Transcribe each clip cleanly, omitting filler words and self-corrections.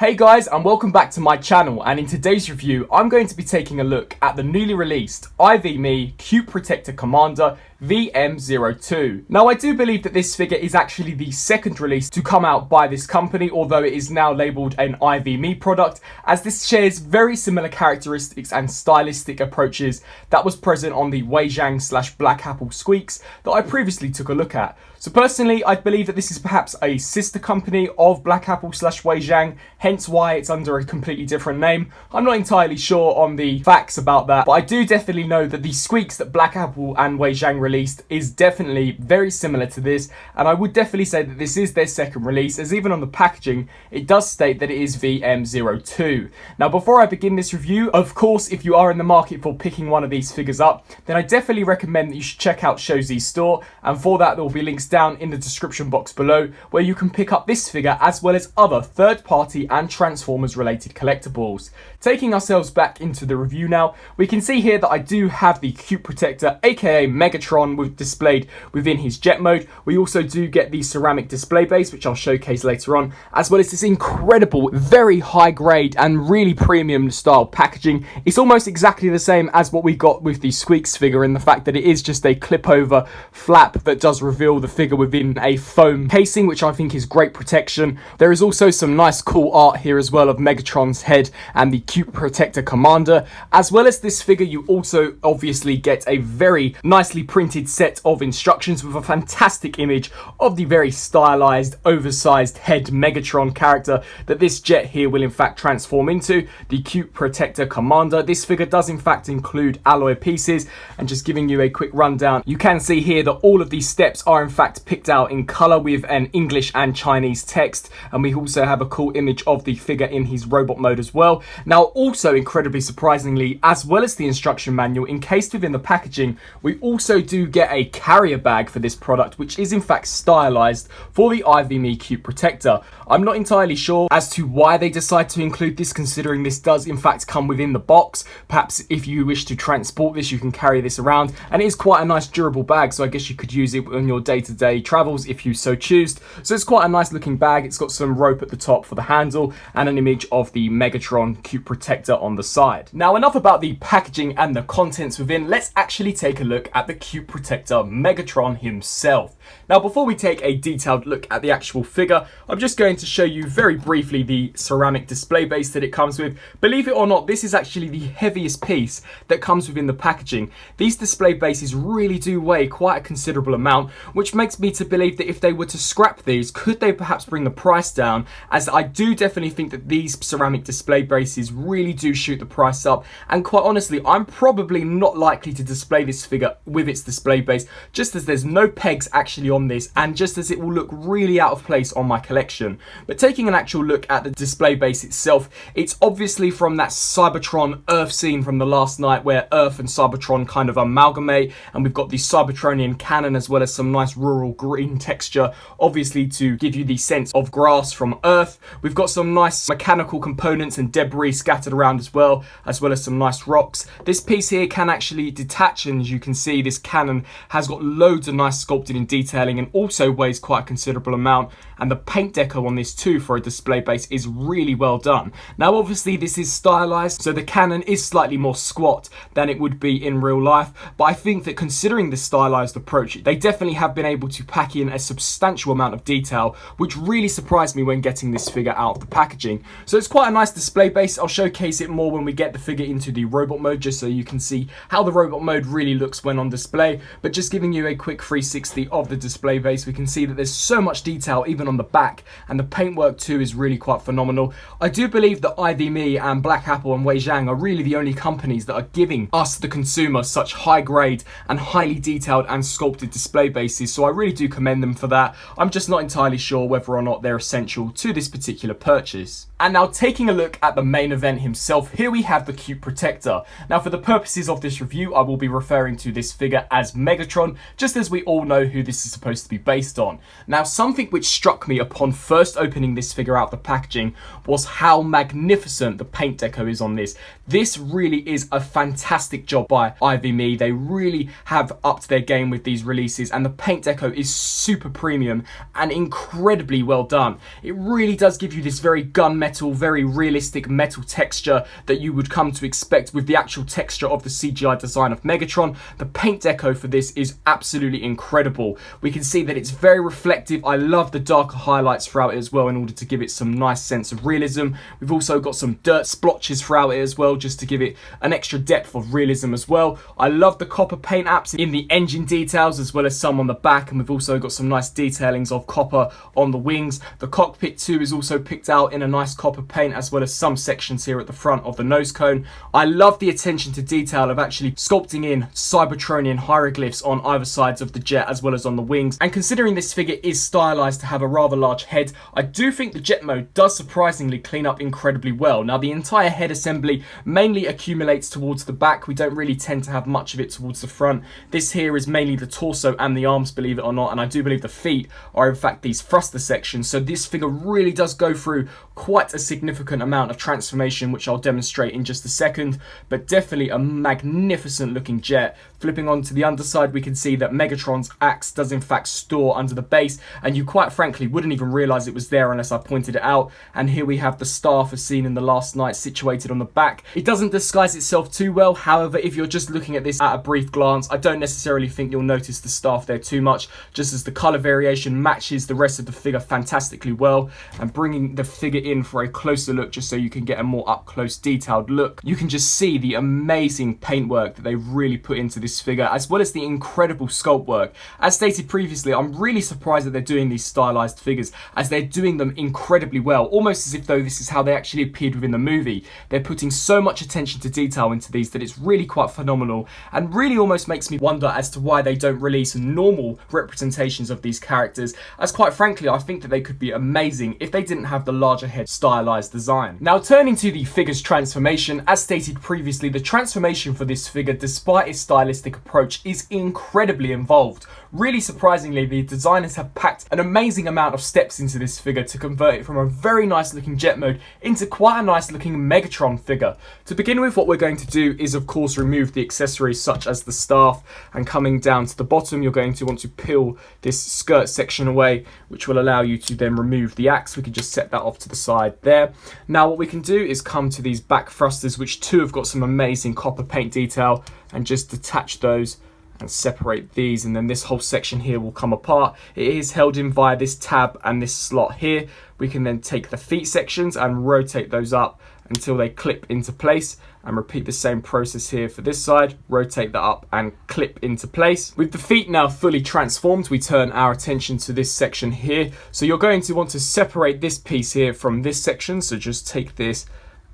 Hey guys, and welcome back to my channel, and in today's review I'm going to be taking a look at the newly released Viimee Cube Protector Commander VM-02. Now I do believe that this figure is actually the second release to come out by this company, although it is now labelled an Viimee product, as this shares very similar characteristics and stylistic approaches that was present on the Weijang / Black Apple squeaks that I previously took a look at. So personally, I believe that this is perhaps a sister company of Black Apple / Weijang, hence why it's under a completely different name. I'm not entirely sure on the facts about that, but I do definitely know that the squeaks that Black Apple and Weijang released is definitely very similar to this, and I would definitely say that this is their second release, as even on the packaging, it does state that it is VM-02. Now before I begin this review, of course, if you are in the market for picking one of these figures up, then I definitely recommend that you should check out Showzi's store, and for that there will be links down in the description box below where you can pick up this figure as well as other third-party and Transformers related collectibles. Taking ourselves back into the review now, we can see here that I do have the Cube Protector, aka Megatron, displayed within his jet mode. We also do get the ceramic display base, which I'll showcase later on, as well as this incredible, very high grade and really premium style packaging. It's almost exactly the same as what we got with the Squeaks figure, in the fact that it is just a clip over flap that does reveal the figure within a foam casing, which I think is great protection. There is also some nice cool art here as well of Megatron's head and the Cube Protector Commander. As well as this figure, you also obviously get a very nicely printed set of instructions with a fantastic image of the very stylized, oversized head Megatron character that this jet here will in fact transform into, the Cube Protector Commander. This figure does in fact include alloy pieces, and just giving you a quick rundown, you can see here that all of these steps are in fact picked out in color with an English and Chinese text, and we also have a cool image of the figure in his robot mode as well. Now also, incredibly surprisingly, as well as the instruction manual encased within the packaging, we also do get a carrier bag for this product, which is in fact stylized for the Viimee Cube Protector. I'm not entirely sure as to why they decide to include this, considering this does in fact come within the box. Perhaps if you wish to transport this, you can carry this around, and it is quite a nice durable bag, so I guess you could use it on your day-to-day travels if you so choose. So it's quite a nice looking bag. It's got some rope at the top for the handle and an image of the Megatron Cube Protector on the side. Now enough about the packaging and the contents within, let's actually take a look at the Cube Protector Megatron himself. Now before we take a detailed look at the actual figure, I'm just going to show you very briefly the ceramic display base that it comes with. Believe it or not, this is actually the heaviest piece that comes within the packaging. These display bases really do weigh quite a considerable amount, which makes me to believe that if they were to scrap these, could they perhaps bring the price down, as I do definitely think that these ceramic display bases really do shoot the price up. And quite honestly, I'm probably not likely to display this figure with its display base, just as there's no pegs actually on this, and just as it will look really out of place on my collection. But taking an actual look at the display base itself, it's obviously from that Cybertron Earth scene from the last night, where Earth and Cybertron kind of amalgamate, and we've got the Cybertronian cannon as well as some nice rural green texture, obviously to give you the sense of grass from Earth. We've got some nice mechanical components and debris scattered around as well as some nice rocks. This piece here can actually detach, and as you can see, this cannon has got loads of nice sculpted in detailing and also weighs quite a considerable amount, and the paint deco on this too for a display base is really well done. Now obviously this is stylized, so the cannon is slightly more squat than it would be in real life, but I think that considering the stylized approach, they definitely have been able to pack in a substantial amount of detail, which really surprised me when getting this figure out of the packaging. So it's quite a nice display base. I'll showcase it more when we get the figure into the robot mode, just so you can see how the robot mode really looks when on display. But just giving you a quick 360 of the display base, we can see that there's so much detail even on the back, and the paintwork too is really quite phenomenal. I do believe that Viimee and Black Apple and Weijang are really the only companies that are giving us, the consumer, such high grade and highly detailed and sculpted display bases, so I really do commend them for that. I'm just not entirely sure whether or not they're essential to this particular purchase. And now taking a look at the main event himself, here we have the Cube Protector. Now for the purposes of this review, I will be referring to this figure as Megatron, just as we all know who this is supposed to be based on. Now something which struck me upon first opening this figure out of the packaging was how magnificent the paint deco is on this. This really is a fantastic job by Viimee. They really have upped their game with these releases, and the paint deco deco is super premium and incredibly well done. It really does give you this very gunmetal, very realistic metal texture that you would come to expect with the actual texture of the CGI design of Megatron. The paint deco for this is absolutely incredible. We can see that it's very reflective. I love the darker highlights throughout it as well in order to give it some nice sense of realism. We've also got some dirt splotches throughout it as well, just to give it an extra depth of realism as well. I love the copper paint apps in the engine details as well as some on the back, and we've also got some nice detailings of copper on the wings. The cockpit too is also picked out in a nice copper paint, as well as some sections here at the front of the nose cone. I love the attention to detail of actually sculpting in Cybertronian hieroglyphs on either sides of the jet as well as on the wings. And considering this figure is stylized to have a rather large head, I do think the jet mode does surprisingly clean up incredibly well. Now, the entire head assembly mainly accumulates towards the back. We don't really tend to have much of it towards the front. This here is mainly the torso and the arms, believe it or not, and I do believe the feet are in fact these thruster sections. So this figure really does go through quite a significant amount of transformation, which I'll demonstrate in just a second, but definitely a magnificent looking jet. Flipping onto the underside, we can see that Megatron's axe does in fact store under the base, and you quite frankly wouldn't even realize it was there unless I pointed it out. And here we have the staff as seen in the last night situated on the back. It doesn't disguise itself too well. However, if you're just looking at this at a brief glance, I don't necessarily think you'll notice the staff there too much, just as the color variation matches the rest of the figure fantastically well. And bringing the figure in for a closer look, just so you can get a more up close detailed look, you can just see the amazing paintwork that they've really put into this figure, as well as the incredible sculpt work. As stated previously, I'm really surprised that they're doing these stylized figures, as they're doing them incredibly well, almost as if though this is how they actually appeared within the movie. They're putting so much attention to detail into these that it's really quite phenomenal, and really almost makes me wonder as to why they don't release normal representations of these characters, as quite frankly I think that they could be amazing if they didn't have the larger head stylized design. Now, turning to the figure's transformation, as stated previously, the transformation for this figure, despite its stylistic approach, is incredibly involved. Really surprisingly, the designers have packed an amazing amount of steps into this figure to convert it from a very nice looking jet mode into quite a nice looking Megatron figure. To begin with, what we're going to do is of course remove the accessories such as the staff, and coming down to the bottom you're going to want to peel this skirt section away, which will allow you to then remove the axe. We can just set that off to the side there. Now what we can do is come to these back thrusters, which too have got some amazing copper paint detail, and just detach those and separate these, and then this whole section here will come apart. It is held in via this tab and this slot here. We can then take the feet sections and rotate those up until they clip into place, and repeat the same process here for this side. Rotate that up and clip into place. With the feet now fully transformed, we turn our attention to this section here. So you're going to want to separate this piece here from this section, so just take this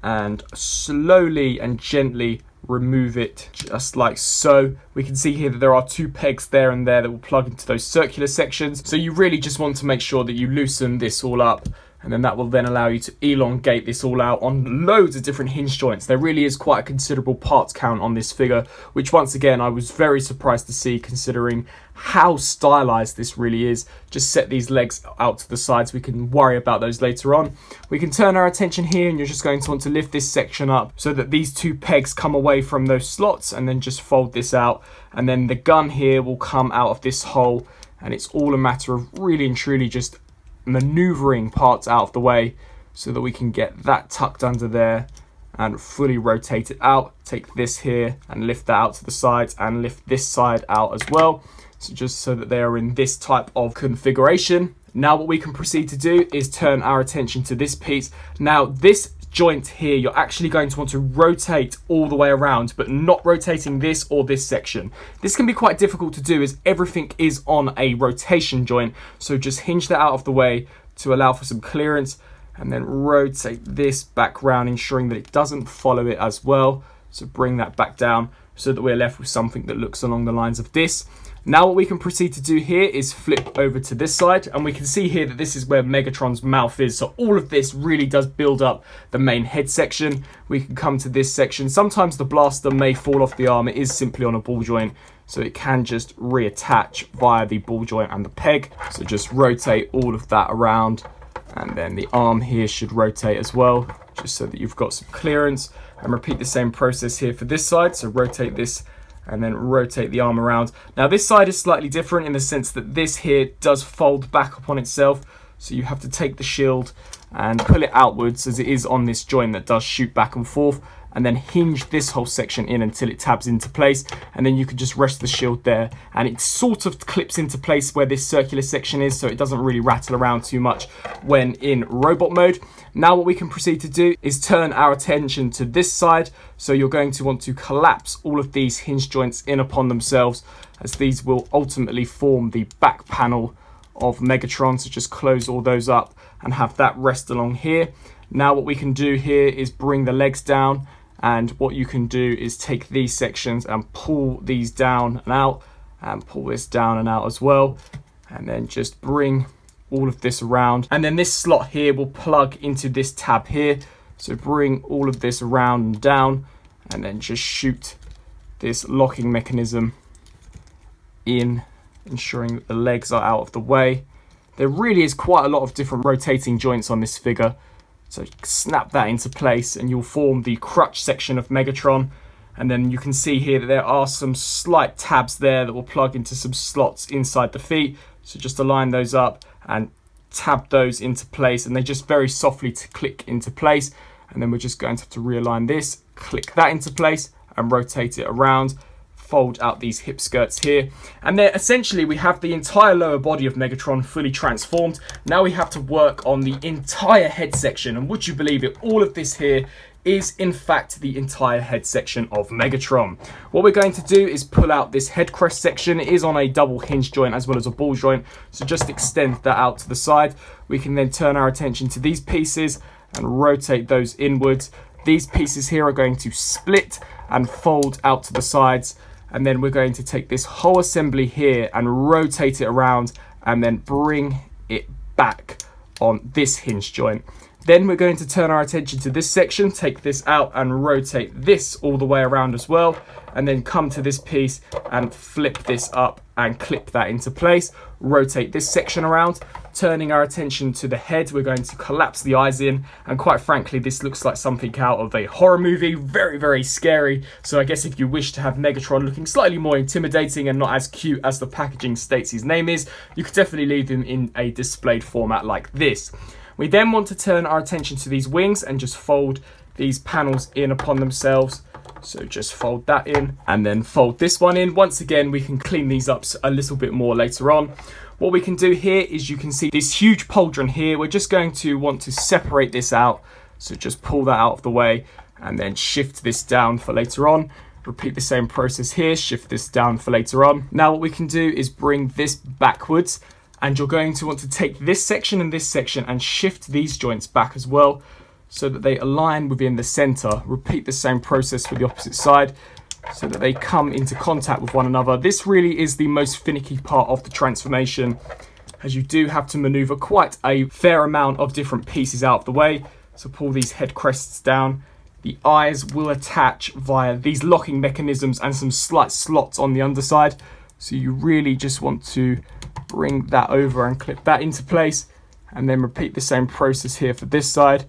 and slowly and gently remove it, just like so. We can see here that there are two pegs there and there that will plug into those circular sections, so you really just want to make sure that you loosen this all up, and then that will then allow you to elongate this all out on loads of different hinge joints. There really is quite a considerable parts count on this figure, which once again I was very surprised to see, considering how stylized this really is. Just set these legs out to the sides, we can worry about those later on. We can turn our attention here, and you're just going to want to lift this section up so that these two pegs come away from those slots, and then just fold this out, and then the gun here will come out of this hole, and it's all a matter of really and truly just maneuvering parts out of the way so that we can get that tucked under there and fully rotate it out. Take this here and lift that out to the sides, and lift this side out as well, so just so that they are in this type of configuration. Now what we can proceed to do is turn our attention to this piece. Now this joint here, you're actually going to want to rotate all the way around, but not rotating this or this section. This can be quite difficult to do as everything is on a rotation joint, so just hinge that out of the way to allow for some clearance, and then rotate this back round, ensuring that it doesn't follow it as well. So bring that back down so that we're left with something that looks along the lines of this. Now what we can proceed to do here is flip over to this side, and we can see here that this is where Megatron's mouth is. So all of this really does build up the main head section. We can come to this section. Sometimes the blaster may fall off the arm. It is simply on a ball joint, so it can just reattach via the ball joint and the peg. So just rotate all of that around, and then the arm here should rotate as well, just so that you've got some clearance. And repeat the same process here for this side. So rotate this and then rotate the arm around. Now this side is slightly different in the sense that this here does fold back upon itself, so you have to take the shield and pull it outwards as it is on this joint that does shoot back and forth, and then hinge this whole section in until it tabs into place, and then you can just rest the shield there, and it sort of clips into place where this circular section is, so it doesn't really rattle around too much when in robot mode. Now what we can proceed to do is turn our attention to this side, so you're going to want to collapse all of these hinge joints in upon themselves, as these will ultimately form the back panel of Megatron. So just close all those up and have that rest along here. Now what we can do here is bring the legs down, and what you can do is take these sections and pull these down and out, and pull this down and out as well, and then just bring all of this around, and then this slot here will plug into this tab here. So bring all of this around and down, and then just shoot this locking mechanism in, ensuring that the legs are out of the way. There really is quite a lot of different rotating joints on this figure, so snap that into place and you'll form the crutch section of Megatron. And then you can see here that there are some slight tabs there that will plug into some slots inside the feet, so just align those up and tab those into place, and they just very softly to click into place. And then we're just going to have to realign this, click that into place and rotate it around, fold out these hip skirts here, and then essentially we have the entire lower body of Megatron fully transformed. Now we have to work on the entire head section, and would you believe it, all of this here is in fact the entire head section of Megatron. What we're going to do is pull out this head crest section. It is on a double hinge joint as well as a ball joint, so just extend that out to the side. We can then turn our attention to these pieces and rotate those inwards. These pieces here are going to split and fold out to the sides, and then we're going to take this whole assembly here and rotate it around and then bring it back on this hinge joint. Then we're going to turn our attention to this section, take this out and rotate this all the way around as well, and then come to this piece and flip this up and clip that into place. Rotate this section around. Turning our attention to the head, we're going to collapse the eyes in, and quite frankly this looks like something out of a horror movie. Very, very scary. So I guess if you wish to have Megatron looking slightly more intimidating and not as cute as the packaging states his name is, you could definitely leave him in a displayed format like this. We then want to turn our attention to these wings and just fold these panels in upon themselves. So just fold that in and then fold this one in. Once again, we can clean these up a little bit more later on. What we can do here is you can see this huge pauldron here. We're just going to want to separate this out. So just pull that out of the way and then shift this down for later on. Repeat the same process here, shift this down for later on. Now what we can do is bring this backwards, and you're going to want to take this section and shift these joints back as well, so that they align within the center. Repeat the same process for the opposite side, so that they come into contact with one another. This really is the most finicky part of the transformation, as you do have to maneuver quite a fair amount of different pieces out of the way. So pull these head crests down. The eyes will attach via these locking mechanisms and some slight slots on the underside. So you really just want to bring that over and clip that into place, and then repeat the same process here for this side.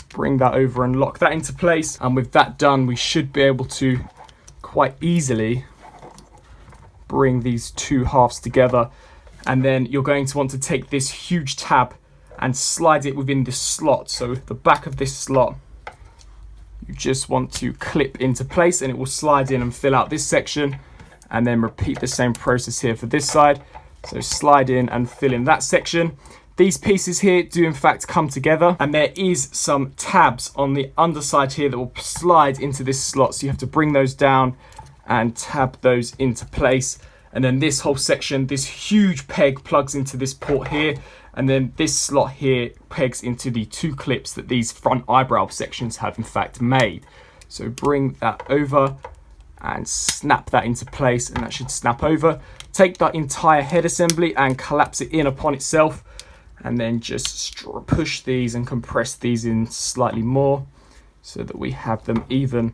Bring that over and lock that into place, and with that done we should be able to quite easily bring these two halves together. And then you're going to want to take this huge tab and slide it within this slot. So the back of this slot you just want to clip into place, and it will slide in and fill out this section. And then repeat the same process here for this side. So slide in and fill in that section. These pieces here do in fact come together, and there is some tabs on the underside here that will slide into this slot. So you have to bring those down and tab those into place. And then this whole section, this huge peg plugs into this port here. And then this slot here pegs into the two clips that these front eyebrow sections have in fact made. So bring that over and snap that into place, and that should snap over. Take that entire head assembly and collapse it in upon itself, and then just push these and compress these in slightly more so that we have them even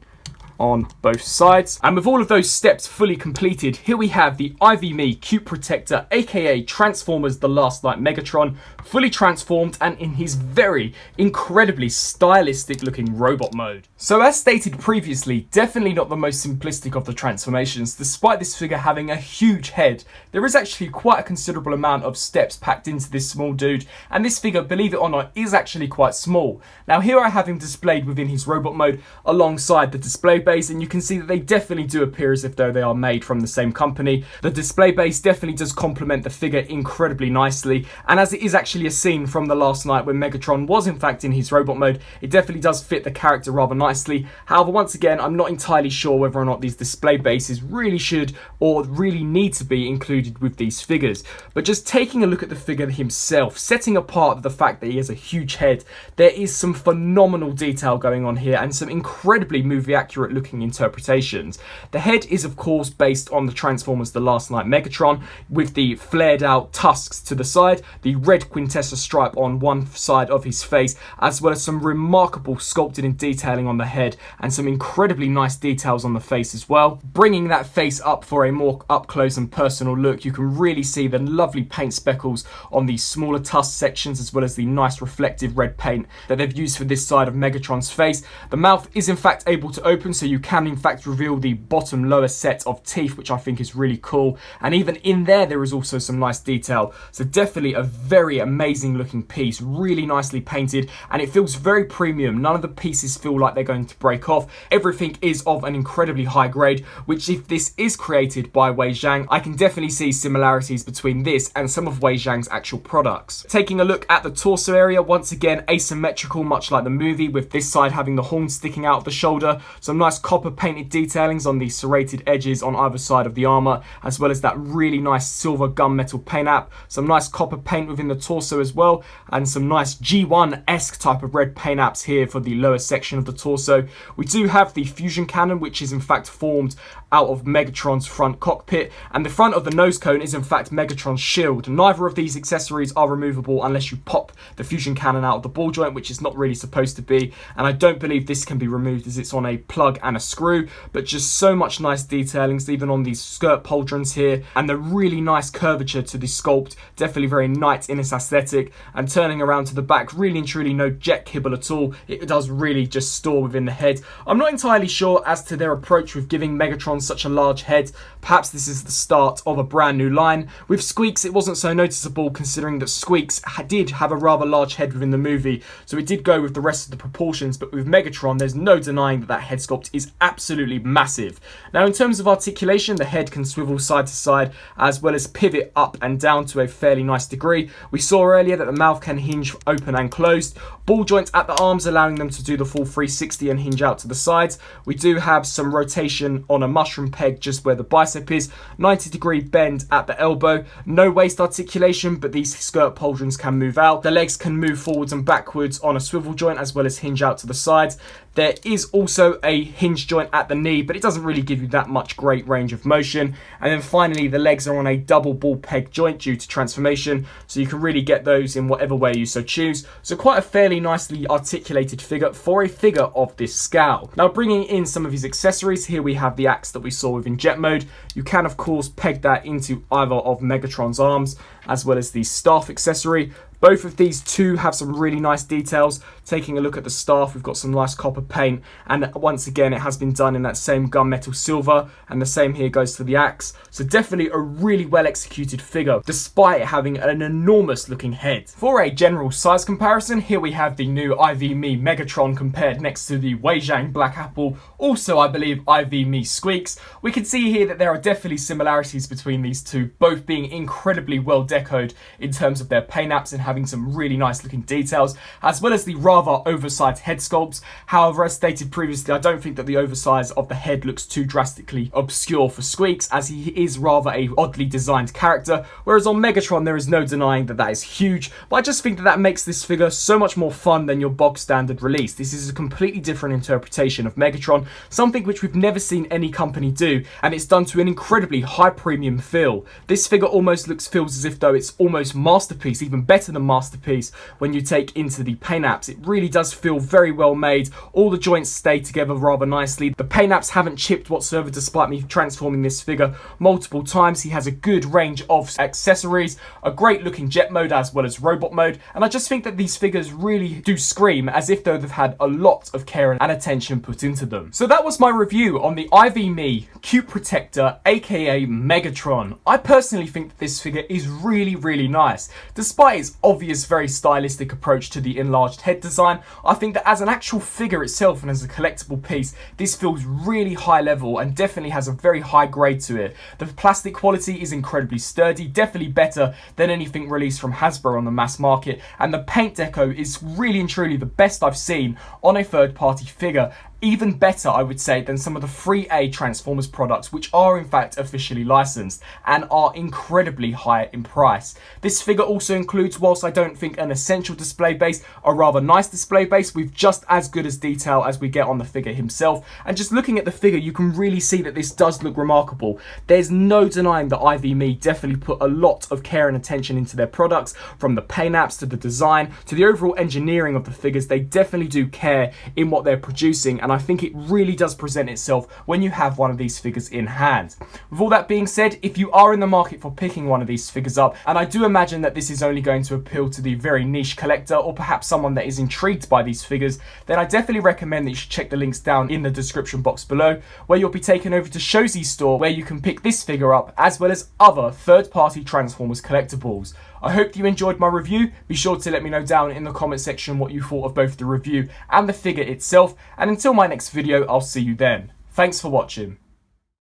on both sides. And with all of those steps fully completed, here we have the Viimee Cube Protector, aka Transformers The Last Night Megatron, fully transformed and in his very incredibly stylistic looking robot mode. So as stated previously, definitely not the most simplistic of the transformations. Despite this figure having a huge head, there is actually quite a considerable amount of steps packed into this small dude, and this figure, believe it or not, is actually quite small. Now here I have him displayed within his robot mode alongside the display base, and you can see that they definitely do appear as if though they are made from the same company. The display base definitely does complement the figure incredibly nicely, and as it is actually a scene from The Last Night when Megatron was in fact in his robot mode, it definitely does fit the character rather nicely. However, once again, I'm not entirely sure whether or not these display bases really should or really need to be included with these figures. But just taking a look at the figure himself, setting apart the fact that he has a huge head, there is some phenomenal detail going on here and some incredibly movie accurate looking interpretations. The head is of course based on the Transformers The Last Night Megatron, with the flared out tusks to the side, the red Quintessa stripe on one side of his face, as well as some remarkable sculpted and detailing on the head and some incredibly nice details on the face as well. Bringing that face up for a more up close and personal look, you can really see the lovely paint speckles on the smaller tusk sections, as well as the nice reflective red paint that they've used for this side of Megatron's face. The mouth is in fact able to open, so you can in fact reveal the bottom lower set of teeth, which I think is really cool, and even in there is also some nice detail. So definitely a very amazing looking piece, really nicely painted, and it feels very premium. None of the pieces feel like they're going to break off. Everything is of an incredibly high grade, which if this is created by Wei Zhang, I can definitely see similarities between this and some of Wei Zhang's actual products. Taking a look at the torso area, once again asymmetrical, much like the movie, with this side having the horn sticking out of the shoulder. Some nice copper painted detailings on the serrated edges on either side of the armor, as well as that really nice silver gunmetal paint app. Some nice copper paint within the torso as well, and some nice G1-esque type of red paint apps here for the lower section of the torso. We do have the fusion cannon, which is in fact formed out of Megatron's front cockpit, and the front of the nose cone is in fact Megatron's shield. Neither of these accessories are removable unless you pop the fusion cannon out of the ball joint, which is not really supposed to be, and I don't believe this can be removed as it's on a plug and a screw. But just so much nice detailings even on these skirt pauldrons here, and the really nice curvature to the sculpt, definitely very knight in its aesthetic. And turning around to the back, really and truly no jet kibble at all. It does really just store within the head. I'm not entirely sure as to their approach with giving Megatron such a large head. Perhaps this is the start of a brand new line. With Squeaks, it wasn't so noticeable, considering that Squeaks did have a rather large head within the movie, so it did go with the rest of the proportions. But with Megatron, there's no denying that that head sculpt is absolutely massive. Now in terms of articulation, the head can swivel side to side as well as pivot up and down to a fairly nice degree. We saw earlier that the mouth can hinge open and closed. Ball joints at the arms, allowing them to do the full 360 and hinge out to the sides. We do have some rotation on a mushroom peg just where the bicep is, 90-degree bend at the elbow. No waist articulation, but these skirt pauldrons can move out. The legs can move forwards and backwards on a swivel joint as well as hinge out to the sides. There is also a hinge joint at the knee, but it doesn't really give you that much great range of motion. And then finally, the legs are on a double ball peg joint due to transformation, so you can really get those in whatever way you so choose. So quite a fairly nicely articulated figure for a figure of this scale. Now bringing in some of his accessories, here we have the axe that we saw within jet mode. You can of course peg that into either of Megatron's arms, as well as the staff accessory. Both of these two have some really nice details. Taking a look at the staff, we've got some nice copper paint, and once again it has been done in that same gunmetal silver, and the same here goes for the axe. So definitely a really well executed figure, despite having an enormous looking head. For a general size comparison, here we have the new Viimee Megatron compared next to the Wei Zhang Black Apple, also I believe Viimee Squeaks. We can see here that there are definitely similarities between these two, both being incredibly well decoed in terms of their paint apps and having some really nice looking details, as well as the rather oversized head sculpts. However, as stated previously, I don't think that the oversize of the head looks too drastically obscure for Squeaks, as he is rather a oddly designed character, whereas on Megatron there is no denying that that is huge. But I just think that that makes this figure so much more fun than your bog standard release. This is a completely different interpretation of Megatron, something which we've never seen any company do, and it's done to an incredibly high premium feel. This figure almost feels as if though it's almost masterpiece, even better than masterpiece when you take into the paint apps. It really does feel very well made. All the joints stay together rather nicely. The paint apps haven't chipped whatsoever despite me transforming this figure multiple times. He has a good range of accessories, a great looking jet mode as well as robot mode, and I just think that these figures really do scream as if though they've had a lot of care and attention put into them. So that was my review on the Viimee Cube Protector, aka Megatron. I personally think that this figure is really nice. Despite its obvious very stylistic approach to the enlarged head design, I think that as an actual figure itself and as a collectible piece, this feels really high level and definitely has a very high grade to it. The plastic quality is incredibly sturdy, definitely better than anything released from Hasbro on the mass market, and the paint deco is really and truly the best I've seen on a third party figure. Even better, I would say, than some of the 3A Transformers products, which are in fact officially licensed and are incredibly high in price. This figure also includes, whilst I don't think an essential display base, a rather nice display base with just as good as detail as we get on the figure himself. And just looking at the figure, you can really see that this does look remarkable. There's no denying that Viimee definitely put a lot of care and attention into their products, from the paint apps to the design to the overall engineering of the figures. They definitely do care in what they're producing, and I think it really does present itself when you have one of these figures in hand. With all that being said, if you are in the market for picking one of these figures up, and I do imagine that this is only going to appeal to the very niche collector or perhaps someone that is intrigued by these figures, then I definitely recommend that you should check the links down in the description box below, where you'll be taken over to Shozy's store, where you can pick this figure up as well as other third-party Transformers collectibles. I hope you enjoyed my review. Be sure to let me know down in the comment section what you thought of both the review and the figure itself, and until my next video, I'll see you then. Thanks for watching.